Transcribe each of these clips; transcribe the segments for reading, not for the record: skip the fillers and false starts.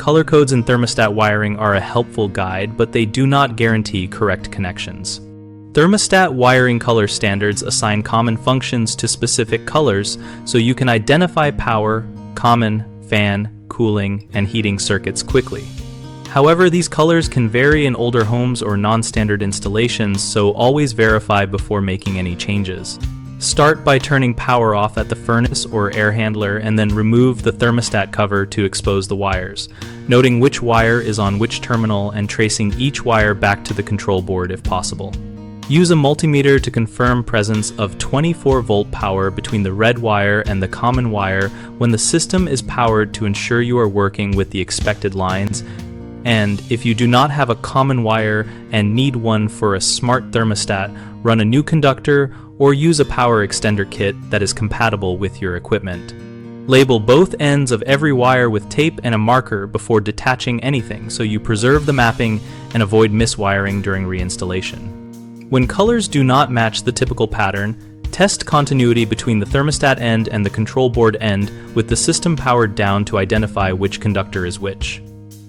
color codes in thermostat wiring are a helpful guide, but they do not guarantee correct connections. Thermostat wiring color standards assign common functions to specific colors so you can identify power, common, fan, cooling, and heating circuits quickly. However, these colors can vary in older homes or non-standard installations, so always verify before making any changes. Start by turning power off at the furnace or air handler and then remove the thermostat cover to expose the wires, noting which wire is on which terminal and tracing each wire back to the control board if possible. Use a multimeter to confirm presence of 24-volt power between the red wire and the common wire when the system is powered to ensure you are working with the expected lines. And if you do not have a common wire and need one for a smart thermostat, run a new conductor or use a power extender kit that is compatible with your equipment. Label both ends of every wire with tape and a marker before detaching anything so you preserve the mapping and avoid miswiring during reinstallation. When colors do not match the typical pattern, test continuity between the thermostat end and the control board end with the system powered down to identify which conductor is which.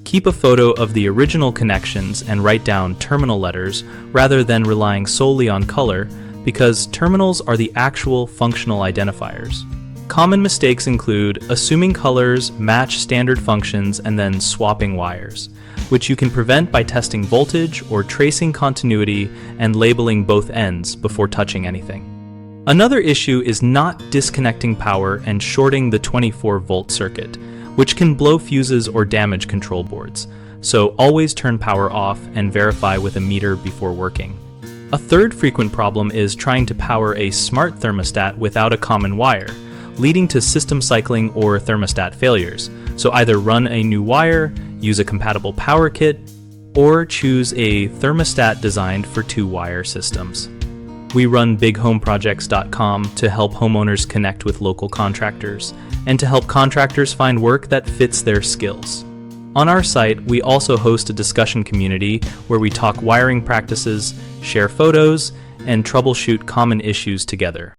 Keep a photo of the original connections and write down terminal letters rather than relying solely on color, because terminals are the actual functional identifiers. Common mistakes include assuming colors match standard functions and then swapping wires, which you can prevent by testing voltage or tracing continuity and labeling both ends before touching anything. Another issue is not disconnecting power and shorting the 24-volt circuit, which can blow fuses or damage control boards, so always turn power off and verify with a meter before working. A third frequent problem is trying to power a smart thermostat without a common wire, leading to system cycling or thermostat failures, so either run a new wire, use a compatible power kit, or choose a thermostat designed for two-wire systems. We run bighomeprojects.com to help homeowners connect with local contractors and to help contractors find work that fits their skills. On our site, we also host a discussion community where we talk wiring practices, share photos, and troubleshoot common issues together.